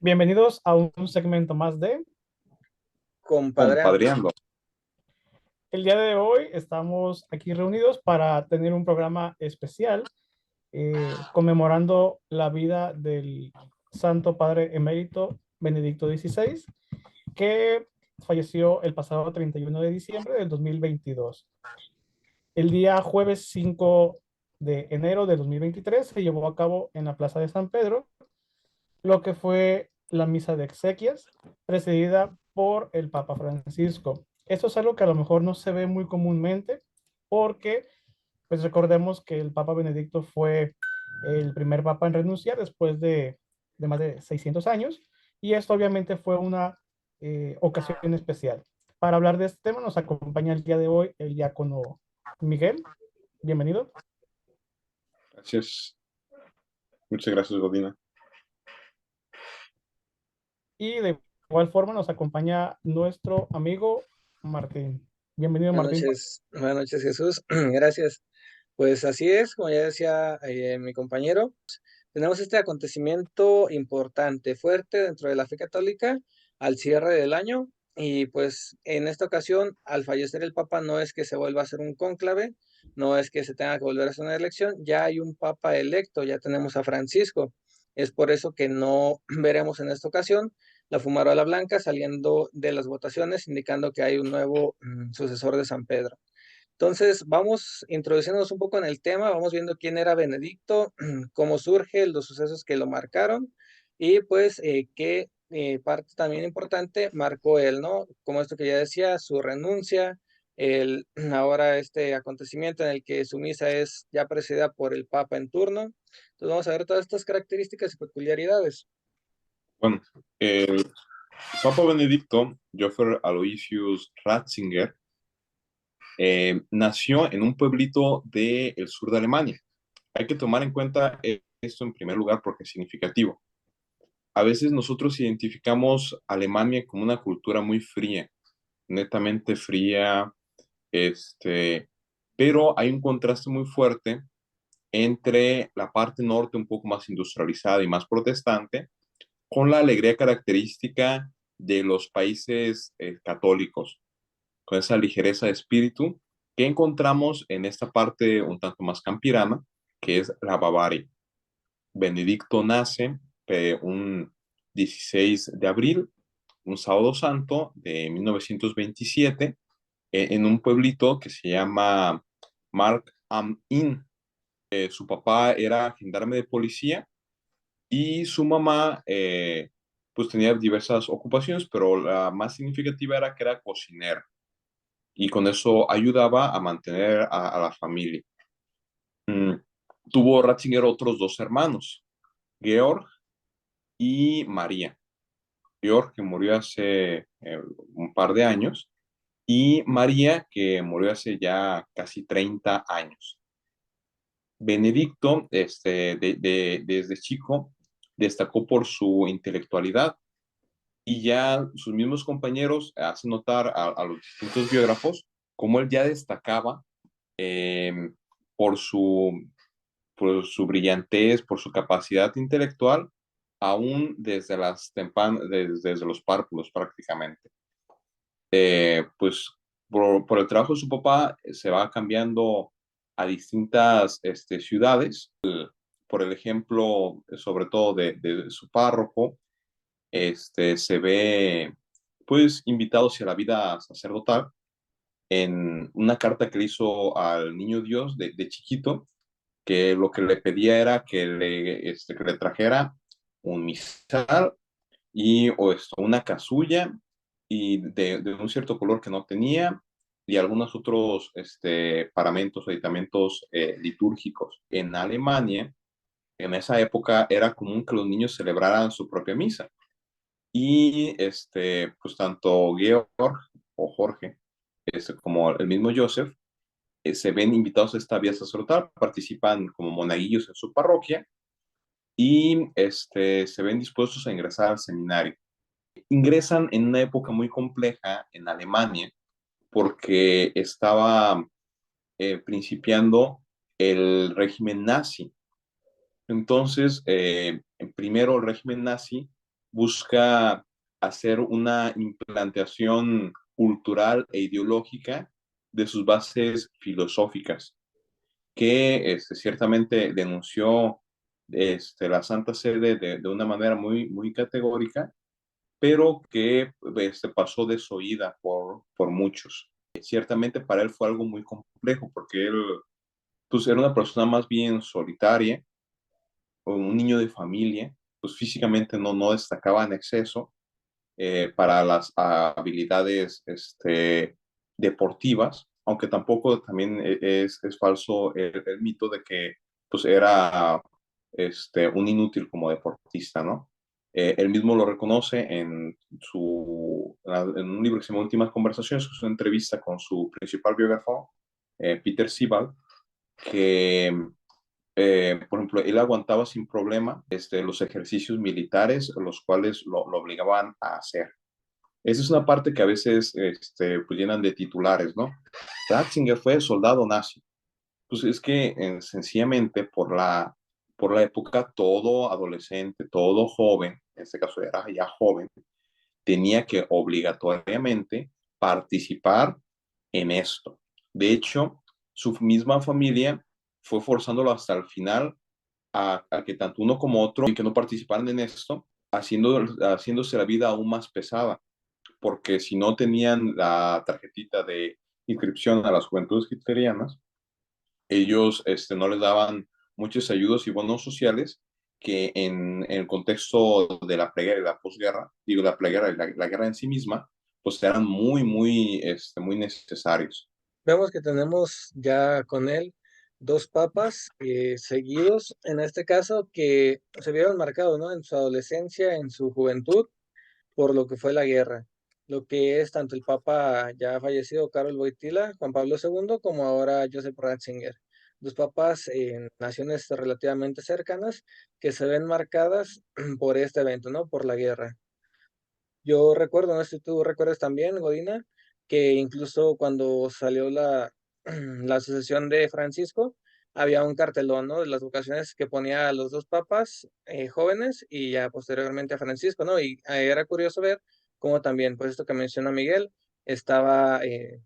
Bienvenidos a un segmento más de... Compadreando. Compadreando. El día de hoy estamos aquí reunidos para tener un programa especial conmemorando la vida del Santo Padre Emérito Benedicto XVI, que falleció el pasado 31 de diciembre del 2022. El día jueves 5 de enero de 2023 se llevó a cabo en la Plaza de San Pedro lo que fue la misa de exequias, precedida por el Papa Francisco. Esto es algo que a lo mejor no se ve muy comúnmente porque, pues recordemos que el Papa Benedicto fue el primer papa en renunciar después de más de 600 años y esto obviamente fue una ocasión especial. Para hablar de este tema nos acompaña el día de hoy el diácono Miguel. Bienvenido. Gracias. Muchas gracias, Godina. Y de igual forma nos acompaña nuestro amigo Martín. Bienvenido, Martín. Buenas noches, Jesús. Gracias. Pues así es, como ya decía mi compañero, tenemos este acontecimiento importante, fuerte dentro de la fe católica al cierre del año. Y pues en esta ocasión, al fallecer el Papa, no es que se vuelva a hacer un cónclave, no es que se tenga que volver a hacer una elección, ya hay un Papa electo, ya tenemos a Francisco. Es por eso que no veremos en esta ocasión la fumarola blanca saliendo de las votaciones, indicando que hay un nuevo sucesor de San Pedro. Entonces, vamos introduciéndonos un poco en el tema, vamos viendo quién era Benedicto, cómo surge, los sucesos que lo marcaron y pues qué parte también importante marcó él, ¿no? Como esto que ya decía, su renuncia, el, ahora este acontecimiento en el que su misa es ya presidida por el Papa en turno. Entonces, vamos a ver todas estas características y peculiaridades. Bueno, el Papa Benedicto, Joffer Aloysius Ratzinger, nació en un pueblito del sur de Alemania. Hay que tomar en cuenta esto en primer lugar porque es significativo. A veces nosotros identificamos a Alemania como una cultura muy fría, netamente fría, pero hay un contraste muy fuerte entre la parte norte un poco más industrializada y más protestante, con la alegría característica de los países católicos, con esa ligereza de espíritu que encontramos en esta parte un tanto más campirana, que es la Bavaria. Benedicto nace un 16 de abril, un sábado santo de 1927, en un pueblito que se llama Mark am Inn. Su papá era gendarme de policía y su mamá pues tenía diversas ocupaciones, pero la más significativa era que era cocinera y con eso ayudaba a mantener a la familia. Mm, Tuvo Ratzinger otros dos hermanos, Georg y María. Georg, que murió hace un par de años, y María, que murió hace ya casi 30 años. Benedicto, desde chico, destacó por su intelectualidad y ya sus mismos compañeros hacen notar a los distintos biógrafos cómo él ya destacaba eh, por su, por su brillantez, por su capacidad intelectual, aún desde los párvulos prácticamente. Pues por el trabajo de su papá se va cambiando a distintas ciudades, por el ejemplo, sobre todo de su párroco, se ve pues invitado hacia la vida sacerdotal en una carta que le hizo al niño Dios de chiquito, que lo que le pedía era que le trajera un misal y una casulla y de un cierto color que no tenía y algunos otros paramentos o aditamentos litúrgicos. En Alemania, en esa época, era común que los niños celebraran su propia misa. Y pues tanto Georg o Jorge, como el mismo Joseph, se ven invitados a esta vía sacerdotal, participan como monaguillos en su parroquia y se ven dispuestos a ingresar al seminario. Ingresan en una época muy compleja en Alemania porque estaba principiando el régimen nazi. Entonces, primero el régimen nazi busca hacer una implantación cultural e ideológica de sus bases filosóficas, que ciertamente denunció la Santa Sede de una manera muy categórica, pero que pasó desoída por muchos. Ciertamente para él fue algo muy complejo, porque él pues, era una persona más bien solitaria, un niño de familia, pues físicamente no destacaba en exceso para las habilidades deportivas, aunque tampoco también es falso el mito de que pues era un inútil como deportista, ¿no? Él mismo lo reconoce en un libro que se llama Últimas Conversaciones, que es una entrevista con su principal biógrafo, Peter Sibal, que, por ejemplo, él aguantaba sin problema los ejercicios militares, los cuales lo obligaban a hacer. Esa es una parte que a veces pues llenan de titulares, ¿no? Ratzinger fue soldado nazi. Pues es que sencillamente por la época, todo adolescente, todo joven, en este caso era ya joven, tenía que obligatoriamente participar en esto. De hecho, su misma familia fue forzándolo hasta el final a que tanto uno como otro, y que no participaran en esto, haciéndose la vida aún más pesada, porque si no tenían la tarjetita de inscripción a las juventudes hitlerianas, ellos no les daban muchos ayudos y bonos sociales que en el contexto de la preguerra y la posguerra, digo la preguerra y la guerra en sí misma, pues eran muy necesarios. Vemos que tenemos ya con él dos papas seguidos, en este caso, que se vieron marcados, ¿no? En su adolescencia, en su juventud, por lo que fue la guerra. Lo que es tanto el papa ya fallecido, Karol Wojtyla, Juan Pablo II, como ahora Joseph Ratzinger. Dos papas en naciones relativamente cercanas que se ven marcadas por este evento, ¿no? Por la guerra. Yo recuerdo, no sé si tú recuerdas también, Godina, que incluso cuando salió la sucesión de Francisco, había un cartelón, ¿no? De las vocaciones que ponía a los dos papas jóvenes y ya posteriormente a Francisco, ¿no? Y era curioso ver cómo también, pues esto que menciona Miguel, estaba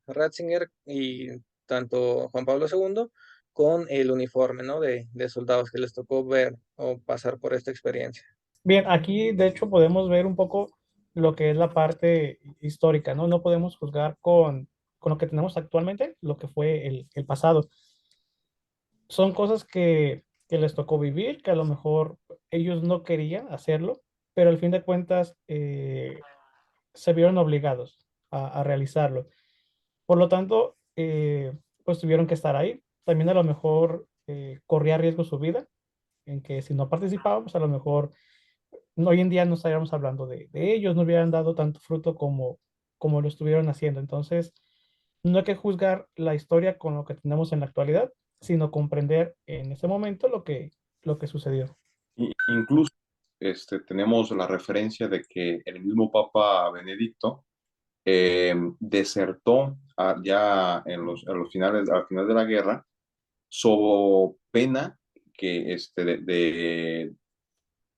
Ratzinger y tanto Juan Pablo II con el uniforme, ¿no? De soldados que les tocó ver o pasar por esta experiencia. Bien, aquí de hecho podemos ver un poco lo que es la parte histórica, ¿no? No podemos juzgar con lo que tenemos actualmente, lo que fue el pasado. Son cosas que les tocó vivir, que a lo mejor ellos no querían hacerlo, pero al fin de cuentas se vieron obligados a realizarlo. Por lo tanto, pues tuvieron que estar ahí. También a lo mejor corría riesgo su vida, en que si no participábamos, a lo mejor hoy en día no estaríamos hablando de ellos, no hubieran dado tanto fruto como lo estuvieron haciendo. Entonces, no hay que juzgar la historia con lo que tenemos en la actualidad, sino comprender en ese momento lo que sucedió. Incluso tenemos la referencia de que el mismo Papa Benedicto desertó ya en los finales, al final de la guerra, sob pena que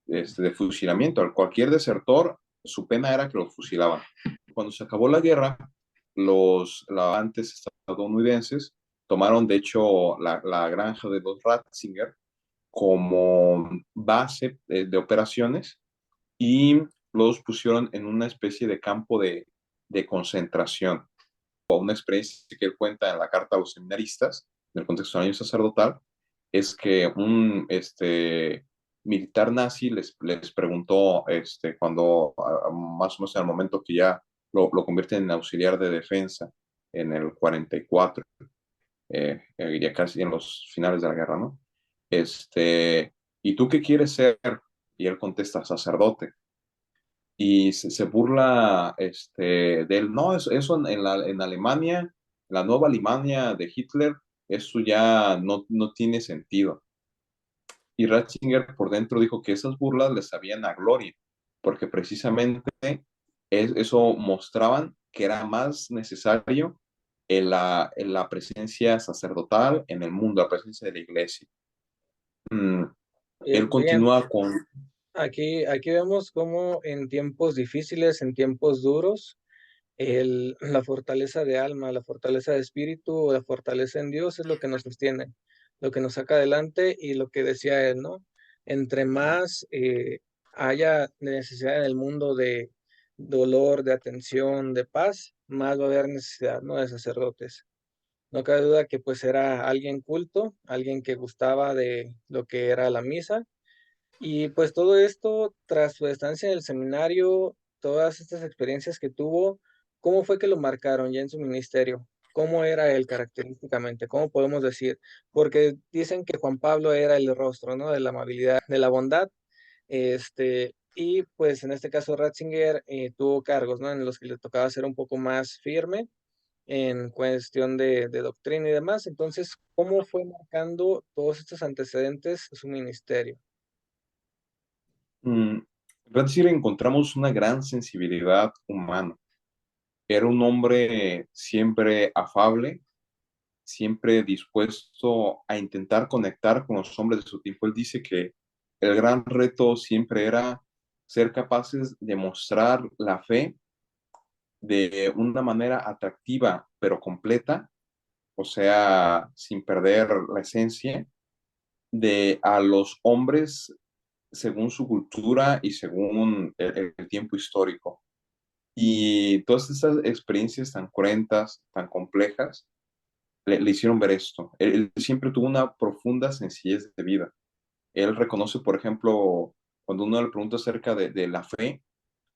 de fusilamiento. A cualquier desertor, su pena era que lo fusilaban. Cuando se acabó la guerra, los antes estadounidenses tomaron, de hecho, la granja de los Ratzinger como base de operaciones y los pusieron en una especie de campo de concentración. Una experiencia que él cuenta en la carta a los seminaristas, en el contexto del año sacerdotal, es que un militar nazi les preguntó, cuando más o menos en el momento que ya lo convierten en auxiliar de defensa, en el 44, ya casi en los finales de la guerra, ¿no? ¿Y tú qué quieres ser? Y él contesta, sacerdote. Y se burla de él. No, eso en Alemania, en la nueva Alemania de Hitler, eso ya no tiene sentido. Y Ratzinger por dentro dijo que esas burlas les sabían a gloria, porque precisamente eso mostraban que era más necesario en la presencia sacerdotal en el mundo, la presencia de la iglesia. Él Bien, continúa con... aquí vemos cómo en tiempos difíciles, en tiempos duros, la fortaleza de alma, la fortaleza de espíritu, la fortaleza en Dios es lo que nos sostiene, lo que nos saca adelante y lo que decía él, ¿no? Entre más haya necesidad en el mundo de dolor, de atención, de paz, más va a haber necesidad, ¿no? De sacerdotes. No cabe duda que pues era alguien culto, alguien que gustaba de lo que era la misa y pues todo esto, tras su estancia en el seminario, todas estas experiencias que tuvo, ¿cómo fue que lo marcaron ya en su ministerio? ¿Cómo era él característicamente? ¿Cómo podemos decir? Porque dicen que Juan Pablo era el rostro, ¿no? De la amabilidad, de la bondad, y pues en este caso Ratzinger tuvo cargos, ¿no? En los que le tocaba ser un poco más firme en cuestión de doctrina y demás. Entonces, ¿cómo fue marcando todos estos antecedentes su ministerio? Mm, en Ratzinger encontramos una gran sensibilidad humana. Era un hombre siempre afable, siempre dispuesto a intentar conectar con los hombres de su tiempo. Él dice que el gran reto siempre era ser capaces de mostrar la fe de una manera atractiva, pero completa, o sea, sin perder la esencia, de a los hombres según su cultura y según el tiempo histórico. Y todas esas experiencias tan cruentas, tan complejas, le hicieron ver esto. Él siempre tuvo una profunda sencillez de vida. Él reconoce, por ejemplo, cuando uno le pregunta acerca de la fe,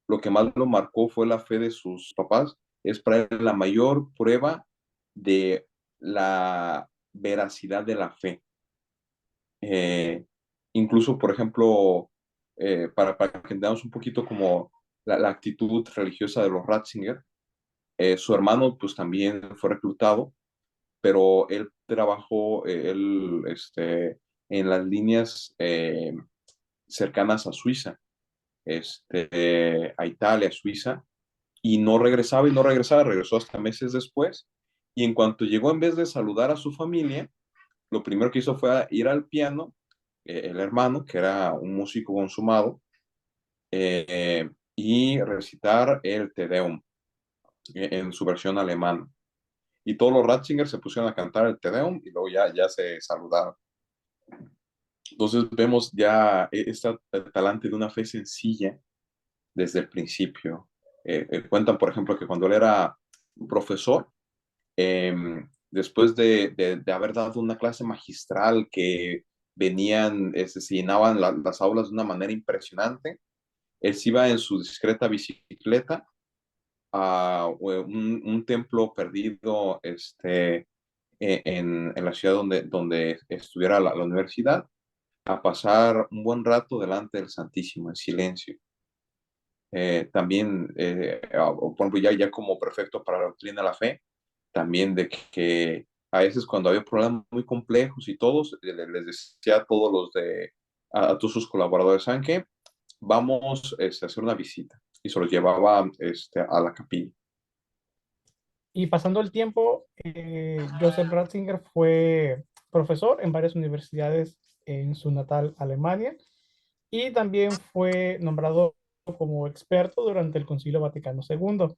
lo que más lo marcó fue la fe de sus papás. Es para él la mayor prueba de la veracidad de la fe. Eh, Incluso, por ejemplo, para que entendamos un poquito como la actitud religiosa de los Ratzinger, su hermano pues también fue reclutado, pero él trabajó en las líneas cercanas a Suiza, a Italia, Suiza, y no regresaba y no regresaba, regresó hasta meses después, y en cuanto llegó, en vez de saludar a su familia, lo primero que hizo fue ir al piano, el hermano, que era un músico consumado, y recitar el Te Deum en su versión alemana. Y todos los Ratzinger se pusieron a cantar el Te Deum y luego ya se saludaron. Entonces vemos ya este talante de una fe sencilla desde el principio. Cuentan, por ejemplo, que cuando él era profesor, después de haber dado una clase magistral que venían, se llenaban las aulas de una manera impresionante, él se iba en su discreta bicicleta a un templo perdido en la ciudad donde estuviera la universidad, a pasar un buen rato delante del Santísimo en silencio. También, por ejemplo, ya como prefecto para la doctrina de la fe, también de que a veces cuando había problemas muy complejos y todos, les decía a todos a todos sus colaboradores, ¿saben qué? Vamos a hacer una visita. Y se los llevaba a la capilla. Y pasando el tiempo, Joseph Ratzinger fue profesor en varias universidades en su natal Alemania y también fue nombrado como experto durante el Concilio Vaticano II.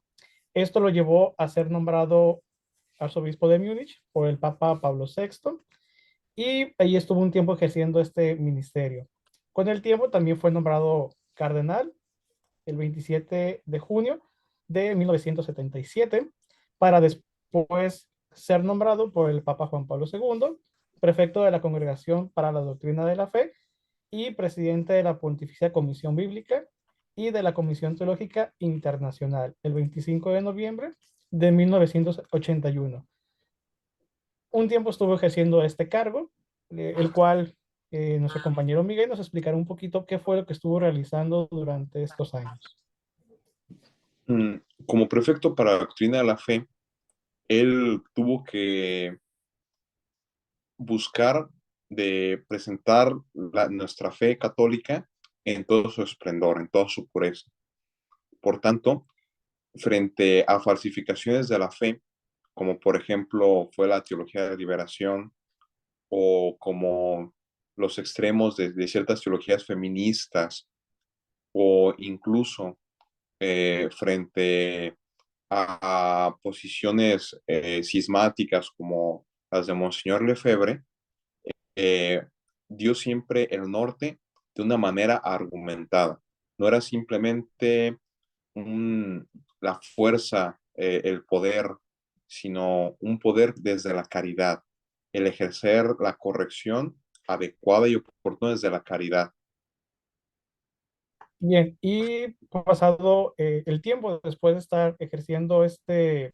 Esto lo llevó a ser nombrado arzobispo de Múnich por el Papa Pablo VI y ahí estuvo un tiempo ejerciendo este ministerio. Con el tiempo también fue nombrado cardenal el 27 de junio de 1977 para después ser nombrado por el Papa Juan Pablo II, prefecto de la Congregación para la Doctrina de la Fe y presidente de la Pontificia Comisión Bíblica y de la Comisión Teológica Internacional el 25 de noviembre de 1981. Un tiempo estuvo ejerciendo este cargo, el cual nuestro compañero Miguel nos explicará un poquito qué fue lo que estuvo realizando durante estos años. Mm, Como prefecto para la doctrina de la fe, él tuvo que buscar de presentar nuestra fe católica en todo su esplendor, en toda su pureza. Por tanto, frente a falsificaciones de la fe, como por ejemplo fue la teología de la liberación o como los extremos de ciertas teologías feministas o incluso frente a posiciones cismáticas como las de Monseñor Lefebvre, eh, dio siempre el norte de una manera argumentada. No era simplemente la fuerza, el poder, sino un poder desde la caridad, el ejercer la corrección adecuada y oportuna desde la caridad. Bien, y pasado el tiempo después de estar ejerciendo este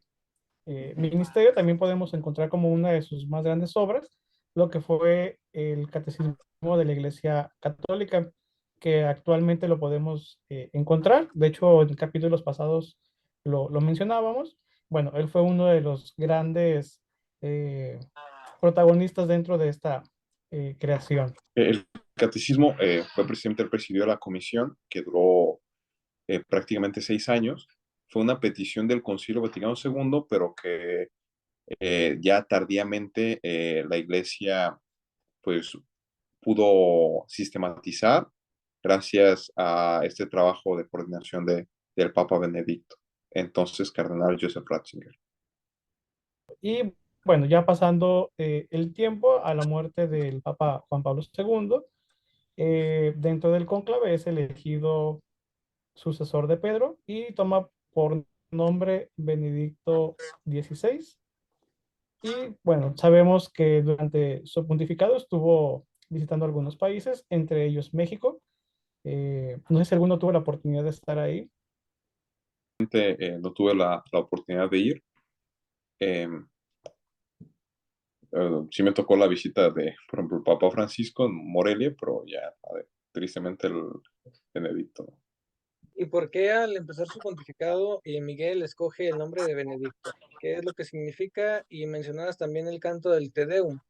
ministerio, también podemos encontrar como una de sus más grandes obras lo que fue el Catecismo de la Iglesia Católica, que actualmente lo podemos encontrar. De hecho, en capítulos pasados lo mencionábamos. Bueno, él fue uno de los grandes eh, protagonistas dentro de esta creación. El catecismo fue precisamente el presidió la comisión que duró prácticamente 6 años. Fue una petición del Concilio Vaticano II, pero que ya tardíamente la Iglesia pues pudo sistematizar gracias a este trabajo de coordinación del Papa Benedicto, entonces Cardenal Joseph Ratzinger. Y bueno, ya pasando el tiempo a la muerte del Papa Juan Pablo II, dentro del cónclave es elegido sucesor de Pedro y toma por nombre Benedicto XVI. Y bueno, sabemos que durante su pontificado estuvo visitando algunos países, entre ellos México. No sé si alguno tuvo la oportunidad de estar ahí. No tuve la oportunidad de ir. Eh, sí me tocó la visita de, por ejemplo, el Papa Francisco en Morelia, pero ya, tristemente el Benedicto. ¿Y por qué al empezar su pontificado Miguel escoge el nombre de Benedicto? ¿Qué es lo que significa? Y mencionabas también el canto del Te Deum.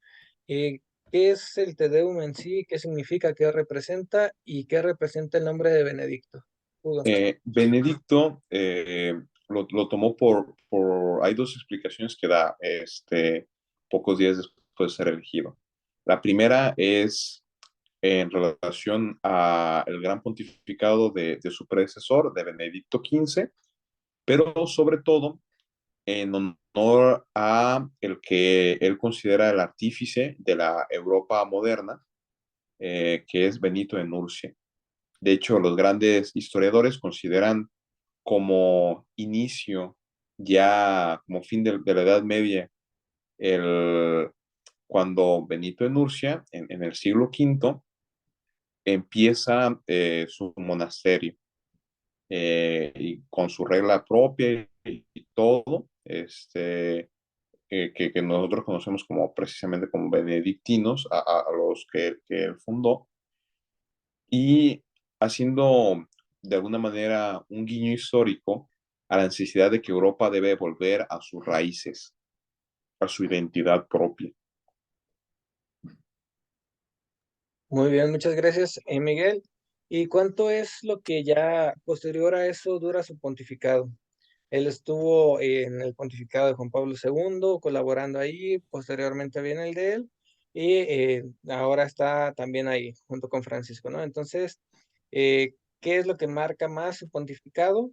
¿Qué es el Te Deum en sí? ¿Qué significa? ¿Qué representa? ¿Y qué representa el nombre de Benedicto? Hugo. Benedicto lo tomó hay dos explicaciones que da pocos días después de ser elegido. La primera es en relación al gran pontificado de su predecesor, de Benedicto XV, pero sobre todo en honor a el que él considera el artífice de la Europa moderna, que es Benito de Nursia. De hecho, los grandes historiadores consideran como inicio, ya como fin de la Edad Media, cuando Benito de Nursia, en el siglo V, empieza su monasterio y con su regla propia y todo, que nosotros conocemos como precisamente como benedictinos, a los que él fundó, y haciendo de alguna manera un guiño histórico a la necesidad de que Europa debe volver a sus raíces, a su identidad propia. Muy bien, muchas gracias, Miguel. ¿Y cuánto es lo que ya posterior a eso dura su pontificado? Él estuvo en el pontificado de Juan Pablo II, colaborando ahí, posteriormente viene el de él, y ahora está también ahí, junto con Francisco, ¿no? Entonces, ¿qué es lo que marca más su pontificado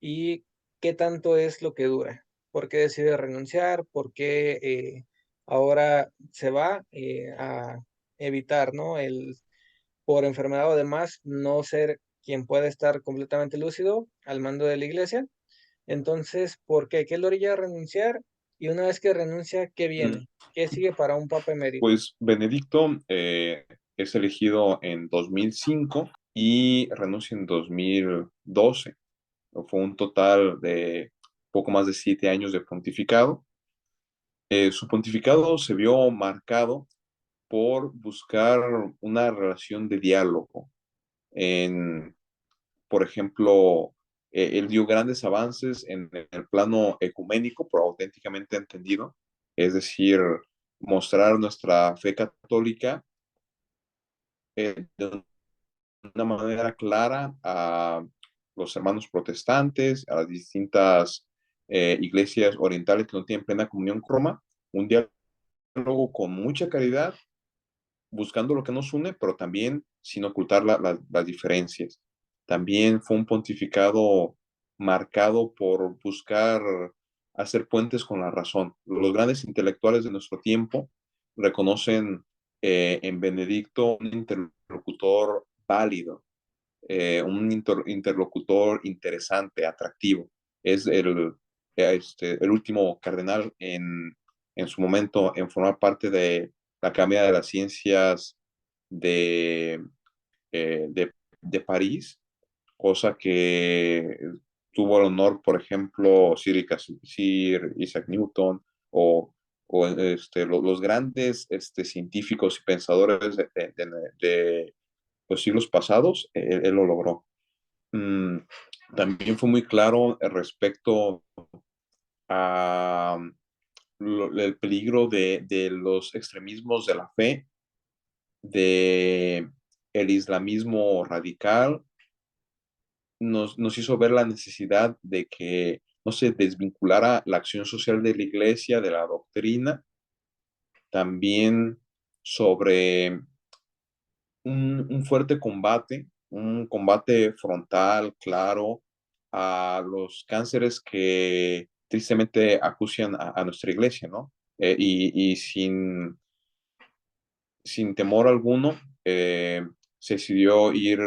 y qué tanto es lo que dura? ¿Por qué decide renunciar? ¿Por qué ahora se va a evitar, ¿no? Por enfermedad o demás, no ser quien puede estar completamente lúcido al mando de la iglesia? Entonces, ¿por qué? ¿Qué lo orilla a renunciar? Y una vez que renuncia, ¿qué viene? ¿Qué sigue para un papa emérito? Pues Benedicto es elegido en 2005 y renuncia en 2012. Fue un total de poco más de 7 años de pontificado. Su pontificado se vio marcado por buscar una relación de diálogo. Por ejemplo, él dio grandes avances en el plano ecuménico, pero auténticamente entendido, es decir, mostrar nuestra fe católica de una manera clara a los hermanos protestantes, a las distintas iglesias orientales que no tienen plena comunión con Roma, un diálogo con mucha caridad, buscando lo que nos une, pero también sin ocultar las diferencias. También fue un pontificado marcado por buscar hacer puentes con la razón. Los grandes intelectuales de nuestro tiempo reconocen en Benedicto un interlocutor válido, un interlocutor interesante, atractivo. Es el último cardenal en su momento en formar parte de la Academia de las Ciencias de, de París, cosa que tuvo el honor, por ejemplo, Sir Isaac Newton o los grandes científicos y pensadores de los siglos pasados, él lo logró. Mm, También fue muy claro respecto a el peligro de los extremismos de la fe, de el islamismo radical. Nos hizo ver la necesidad de que no se desvinculara la acción social de la iglesia de la doctrina, también sobre un fuerte combate, un combate frontal, claro, a los cánceres que tristemente acucian a nuestra iglesia, ¿no? Y sin temor alguno, se decidió ir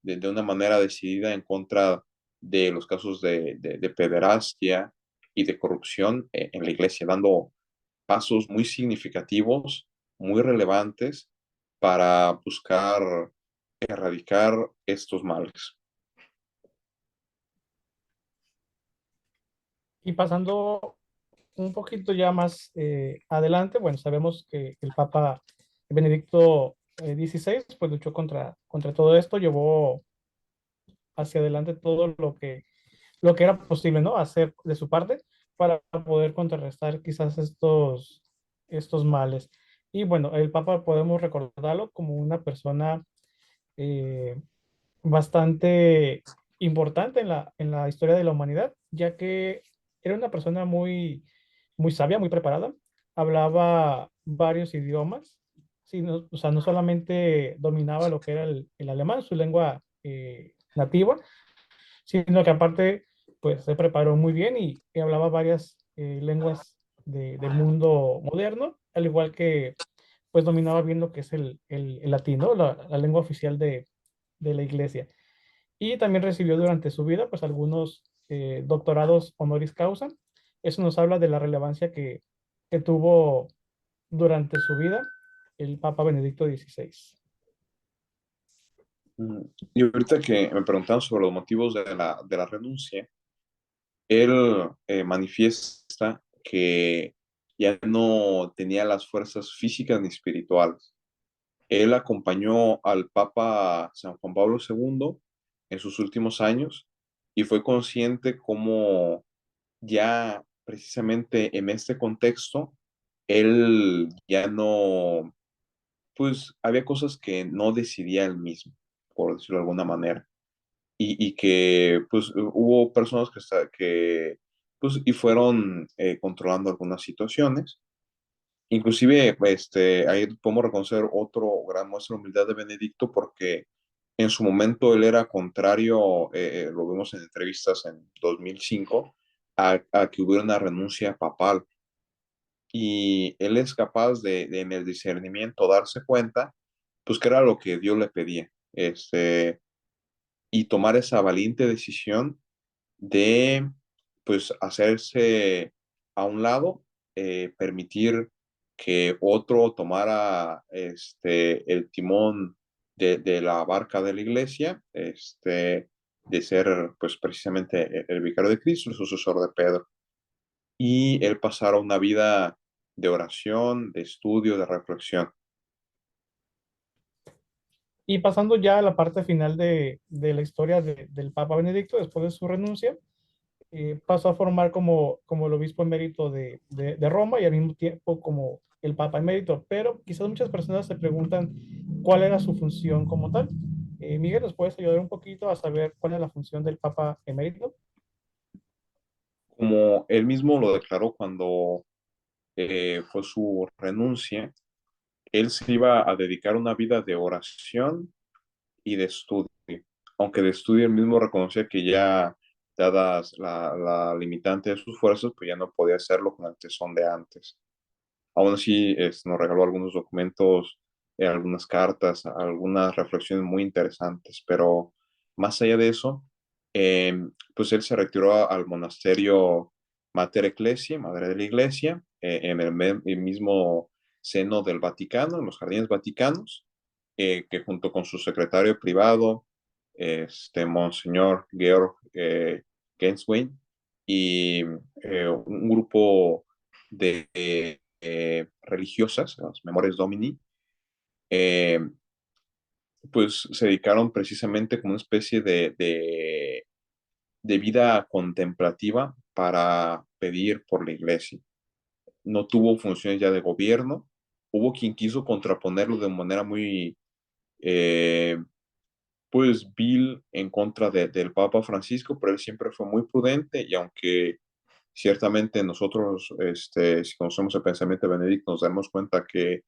de una manera decidida en contra de los casos de pederastia y de corrupción en la iglesia, dando pasos muy significativos, muy relevantes para buscar erradicar estos males. Y pasando un poquito ya más adelante, bueno, sabemos que el Papa Benedicto XVI pues luchó contra todo esto, llevó hacia adelante todo lo que era posible, ¿no? Hacer de su parte para poder contrarrestar quizás estos males. Y bueno, el Papa podemos recordarlo como una persona eh, bastante importante en la historia de la humanidad, ya que era una persona muy sabia, muy preparada, hablaba varios idiomas, sí, no, o sea, no solamente dominaba lo que era el alemán, su lengua nativa, sino que aparte, pues se preparó muy bien y hablaba varias lenguas del mundo moderno, al igual que pues dominaba bien lo que es el latín, ¿no? La lengua oficial de la iglesia. Y también recibió durante su vida pues algunos doctorados honoris causa. Eso nos habla de la relevancia que tuvo durante su vida el Papa Benedicto XVI. Y ahorita que me preguntaron sobre los motivos de la renuncia, él manifiesta que ya no tenía las fuerzas físicas ni espirituales. Él acompañó al Papa San Juan Pablo II en sus últimos años y fue consciente cómo ya precisamente en este contexto, él ya no, pues había cosas que no decidía él mismo, por decirlo de alguna manera. Y que pues hubo personas que pues y fueron controlando algunas situaciones. Inclusive, ahí podemos reconocer otro gran muestra de humildad de Benedicto porque en su momento él era contrario, lo vimos en entrevistas en 2005, a que hubiera una renuncia papal. Y él es capaz en el discernimiento darse cuenta, pues que era lo que Dios le pedía, y tomar esa valiente decisión de, pues, hacerse a un lado, permitir que otro tomara el timón de la barca de la iglesia, de ser, pues, precisamente el vicario de Cristo, el sucesor de Pedro. Y él pasara una vida de oración, de estudio, de reflexión. Y pasando ya a la parte final de la historia del Papa Benedicto, después de su renuncia, pasó a formar como el obispo emérito de Roma y al mismo tiempo como el Papa emérito. Pero quizás muchas personas se preguntan cuál era su función como tal. Miguel, ¿nos puedes ayudar un poquito a saber cuál es la función del Papa emérito? Como él mismo lo declaró cuando fue su renuncia, él se iba a dedicar una vida de oración y de estudio. aunque de estudio él mismo reconocía que ya, dadas la limitante de sus fuerzas, pues ya no podía hacerlo con el tesón de antes. Aún así, nos regaló algunos documentos, algunas cartas, algunas reflexiones muy interesantes, pero más allá de eso, pues él se retiró al monasterio Mater Ecclesiae, Madre de la Iglesia, en el mismo seno del Vaticano, en los jardines vaticanos, que junto con su secretario privado, Monseñor Georg Genswein, y un grupo de religiosas, las Memorias Domini, eh, pues se dedicaron precisamente como una especie de vida contemplativa para pedir por la iglesia. No tuvo funciones ya de gobierno. Hubo quien quiso contraponerlo de manera muy, pues, vil en contra del Papa Francisco, pero él siempre fue muy prudente y aunque ciertamente nosotros, si conocemos el pensamiento de Benedicto, nos damos cuenta que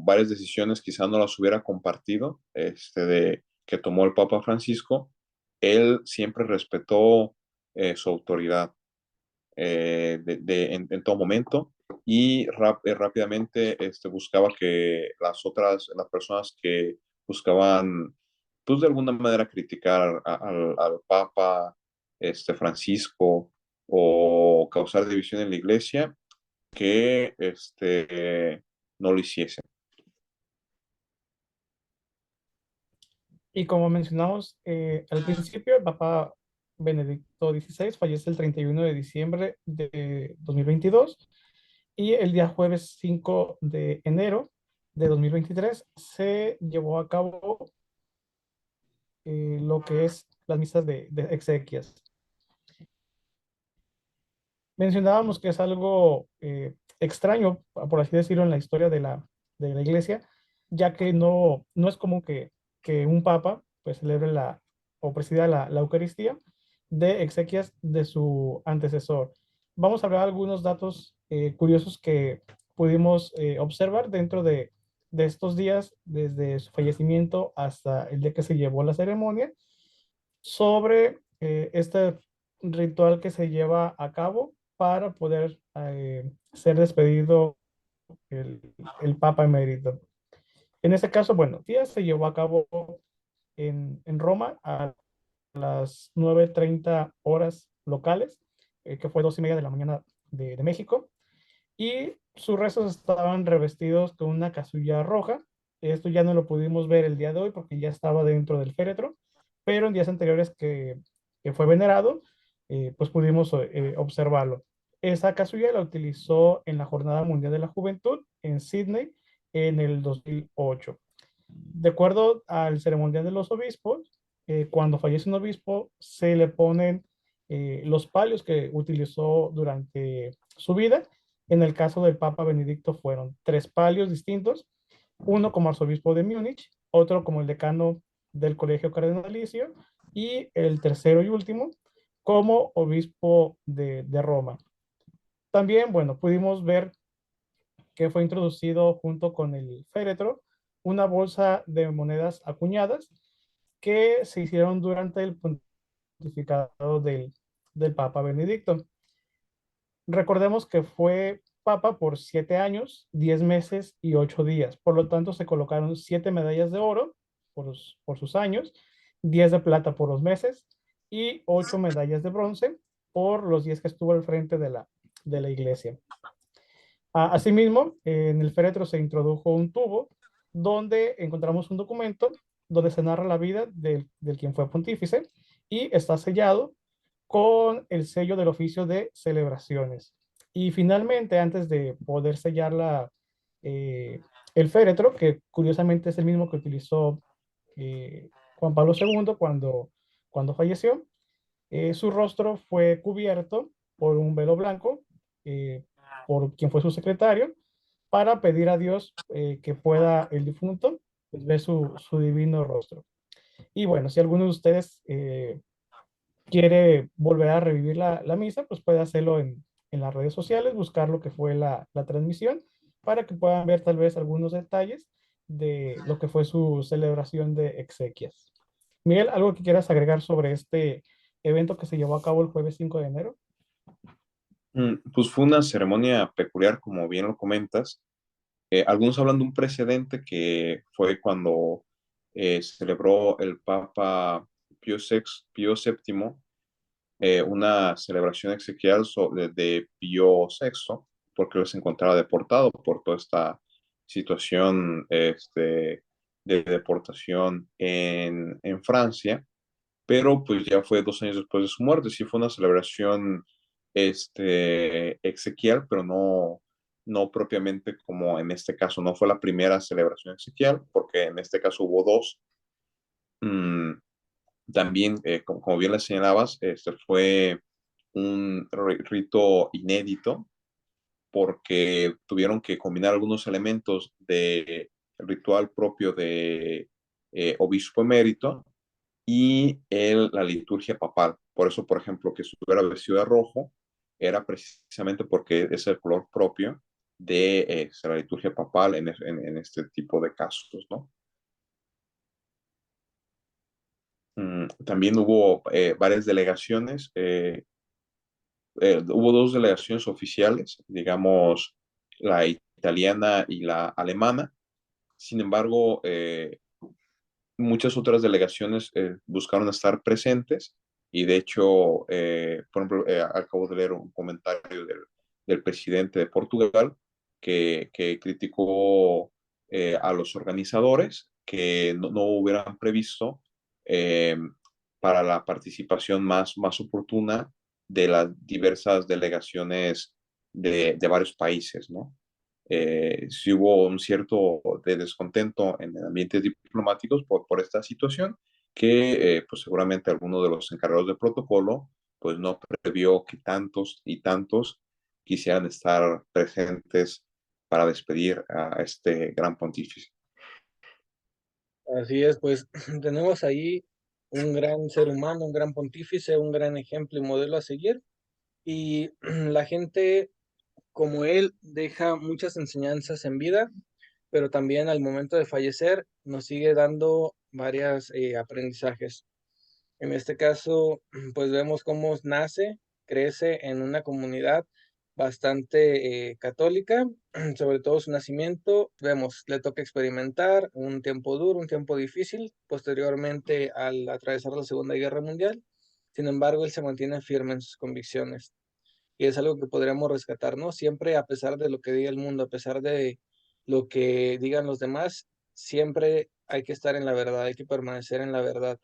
varias decisiones quizá no las hubiera compartido, que tomó el Papa Francisco, él siempre respetó su autoridad en todo momento y rápidamente buscaba que las personas que buscaban, pues de alguna manera criticar al Papa Francisco o causar división en la iglesia, que no lo hiciesen. Y como mencionamos al principio, el Papa Benedicto XVI fallece el 31 de diciembre de 2022 y el día jueves 5 de enero de 2023 se llevó a cabo lo que es las misas de exequias. Mencionábamos que es algo extraño, por así decirlo, en la historia de la iglesia, ya que no es común que un papa pues celebre o presida la Eucaristía de exequias de su antecesor. Vamos a hablar de algunos datos curiosos que pudimos observar dentro de estos días, desde su fallecimiento hasta el día que se llevó la ceremonia, sobre este ritual que se lleva a cabo para poder ser despedido el, el Papa emérito. En este caso, bueno, el día se llevó a cabo en Roma a las 9:30 horas locales, que fue 2:30 de la mañana de México, y sus restos estaban revestidos con una casulla roja. Esto ya no lo pudimos ver el día de hoy porque ya estaba dentro del féretro, pero en días anteriores que fue venerado, pues pudimos observarlo. Esa casulla la utilizó en la Jornada Mundial de la Juventud en Sydney en el 2008. De acuerdo al ceremonial de los obispos, cuando fallece un obispo, se le ponen los palios que utilizó durante su vida. En el caso del Papa Benedicto fueron 3 palios distintos, uno como arzobispo de Múnich, otro como el decano del Colegio Cardenalicio y el tercero y último como obispo de Roma. También, bueno, pudimos ver que fue introducido junto con el féretro una bolsa de monedas acuñadas que se hicieron durante el pontificado del Papa Benedicto. Recordemos que fue Papa por 7 años, 10 meses y 8 días. Por lo tanto, se colocaron 7 medallas de oro por sus años, 10 de plata por los meses y 8 medallas de bronce por los 10 que estuvo al frente de la iglesia. Asimismo, en el féretro se introdujo un tubo donde encontramos un documento donde se narra la vida del quien fue pontífice y está sellado con el sello del oficio de celebraciones. Y finalmente, antes de poder sellar eh, el féretro, que curiosamente es el mismo que utilizó Juan Pablo II cuando falleció, su rostro fue cubierto por un velo blanco, eh, por quien fue su secretario, para pedir a Dios que pueda el difunto pues, ver su divino rostro. Y bueno, si alguno de ustedes quiere volver a revivir la misa, pues puede hacerlo en las redes sociales, buscar lo que fue la transmisión, para que puedan ver tal vez algunos detalles de lo que fue su celebración de exequias. Miguel, ¿algo que quieras agregar sobre este evento que se llevó a cabo el jueves 5 de enero? Pues fue una ceremonia peculiar, como bien lo comentas. Algunos hablan de un precedente que fue cuando celebró el Papa Pío VII una celebración exequial de Pío VI, porque él se encontraba deportado por toda esta situación de deportación en Francia, pero pues ya fue 2 años después de su muerte. Sí fue una celebración exequial, pero no propiamente como en este caso. No fue la primera celebración exequial, porque en este caso hubo dos. Mm, También, como bien le señalabas, fue un rito inédito porque tuvieron que combinar algunos elementos del ritual propio de obispo emérito y la liturgia papal. Por eso, por ejemplo, que estuviera vestido de rojo era precisamente porque es el color propio de la liturgia papal en este tipo de casos, ¿no? También hubo varias delegaciones, hubo dos delegaciones oficiales, digamos, la italiana y la alemana. Sin embargo, muchas otras delegaciones buscaron estar presentes y de hecho, por ejemplo, acabo de leer un comentario del presidente de Portugal que criticó a los organizadores que no hubieran previsto eh, para la participación más oportuna de las diversas delegaciones de varios países, ¿no? Sí hubo un cierto de descontento en ambientes diplomáticos por esta situación, que pues seguramente alguno de los encargados de protocolo pues no previó que tantos y tantos quisieran estar presentes para despedir a este gran pontífice. Así es, pues tenemos ahí un gran ser humano, un gran pontífice, un gran ejemplo y modelo a seguir. Y la gente como él deja muchas enseñanzas en vida, pero también al momento de fallecer nos sigue dando varios aprendizajes. En este caso, pues vemos cómo nace, crece en una comunidad bastante católica, sobre todo su nacimiento, vemos, le toca experimentar un tiempo duro, un tiempo difícil, posteriormente al atravesar la Segunda Guerra Mundial. Sin embargo, él se mantiene firme en sus convicciones y es algo que podríamos rescatar, ¿no? Siempre, a pesar de lo que diga el mundo, a pesar de lo que digan los demás, siempre hay que estar en la verdad, hay que permanecer en la verdad.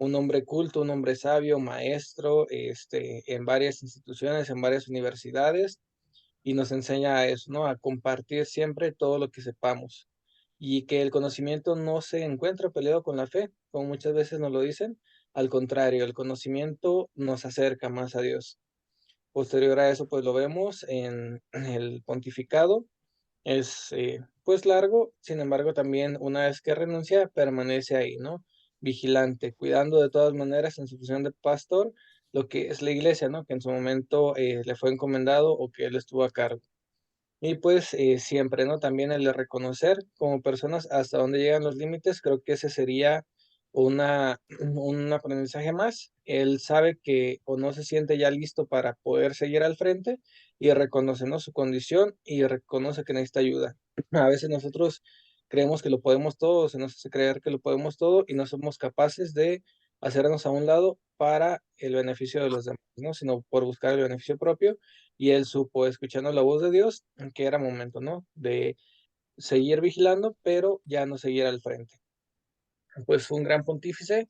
Un hombre culto, un hombre sabio, maestro, en varias instituciones, en varias universidades, y nos enseña a eso, ¿no? A compartir siempre todo lo que sepamos. Y que el conocimiento no se encuentra peleado con la fe, como muchas veces nos lo dicen. Al contrario, el conocimiento nos acerca más a Dios. Posterior a eso, pues lo vemos en el pontificado. Es pues largo, sin embargo, también una vez que renuncia, permanece ahí, ¿no? Vigilante, cuidando de todas maneras en su función de pastor lo que es la iglesia, ¿no? Que en su momento le fue encomendado o que él estuvo a cargo. Y pues siempre, ¿no? También el de reconocer como personas hasta dónde llegan los límites, creo que ese sería un aprendizaje más. Él sabe que o no se siente ya listo para poder seguir al frente y reconoce, ¿no? Su condición y reconoce que necesita ayuda. A veces nosotros creemos que lo podemos todo, se nos hace creer que lo podemos todo y no somos capaces de hacernos a un lado para el beneficio de los demás, ¿no? Sino por buscar el beneficio propio y él supo, escuchando la voz de Dios, que era momento, ¿no? De seguir vigilando, pero ya no seguir al frente. Pues fue un gran pontífice,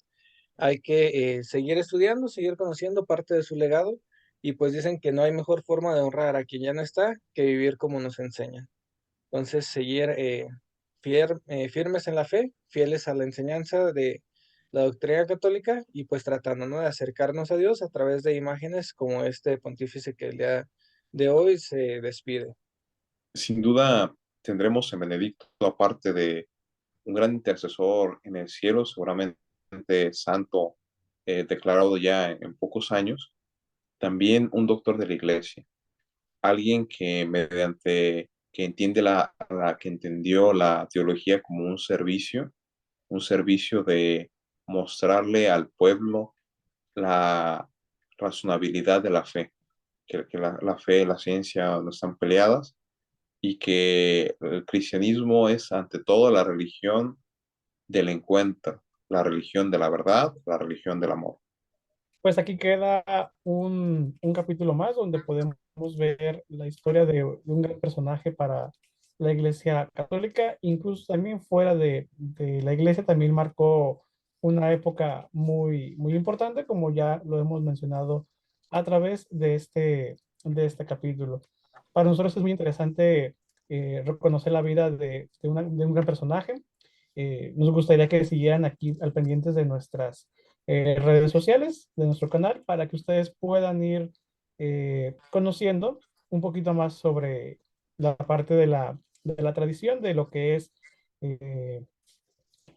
hay que seguir estudiando, seguir conociendo parte de su legado, y pues dicen que no hay mejor forma de honrar a quien ya no está que vivir como nos enseñan. Entonces, seguir firmes en la fe, fieles a la enseñanza de la doctrina católica y pues tratando, ¿no? De acercarnos a Dios a través de imágenes como este pontífice que el día de hoy se despide. Sin duda tendremos en Benedicto, aparte de un gran intercesor en el cielo, seguramente santo, declarado ya en pocos años, también un doctor de la iglesia, alguien que que entiende que entendió la teología como un servicio mostrarle al pueblo la razonabilidad de la fe, que la fe y la ciencia no están peleadas y que el cristianismo es ante todo la religión del encuentro, la religión de la verdad, la religión del amor. Pues aquí queda un capítulo más donde podemos ver la historia de un gran personaje para la Iglesia Católica, incluso también fuera de la Iglesia, también marcó una época muy, muy importante, como ya lo hemos mencionado a través de este capítulo. Para nosotros es muy interesante reconocer la vida de un gran personaje. Nos gustaría que siguieran aquí al pendientes de nuestras redes sociales de nuestro canal para que ustedes puedan ir conociendo un poquito más sobre la parte de la tradición, de lo que es eh,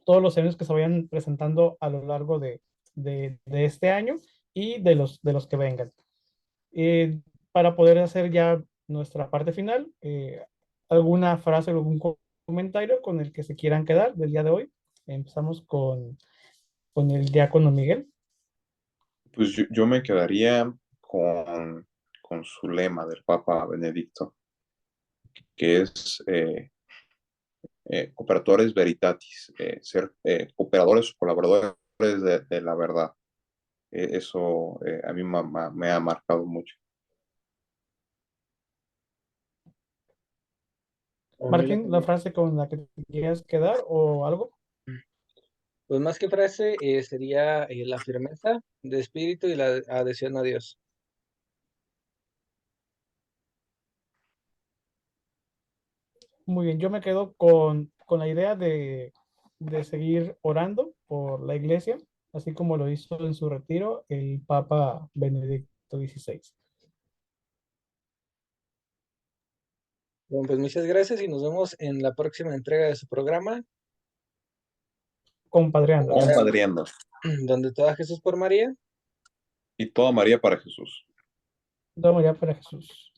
todos los eventos que se vayan presentando a lo largo de este año y de los que vengan. Eh, para poder hacer ya nuestra parte final, alguna frase o algún comentario con el que se quieran quedar del día de hoy. Empezamos con el diácono Miguel. Pues yo me quedaría con su lema del Papa Benedicto, que es Operatores Veritatis, ser cooperadores o colaboradores de la verdad. Eso a mí me ha marcado mucho. A mí lo que Martín, la me- frase con la que te quieras quedar o algo. Pues más que frase, sería la firmeza de espíritu y la adhesión a Dios. Muy bien, yo me quedo con la idea de seguir orando por la iglesia, así como lo hizo en su retiro el Papa Benedicto XVI. Bueno, pues muchas gracias y nos vemos en la próxima entrega de su programa, Compadreando. Compadriendo. donde todo a Jesús por María. Y toda María para Jesús. Damos ya para Jesús.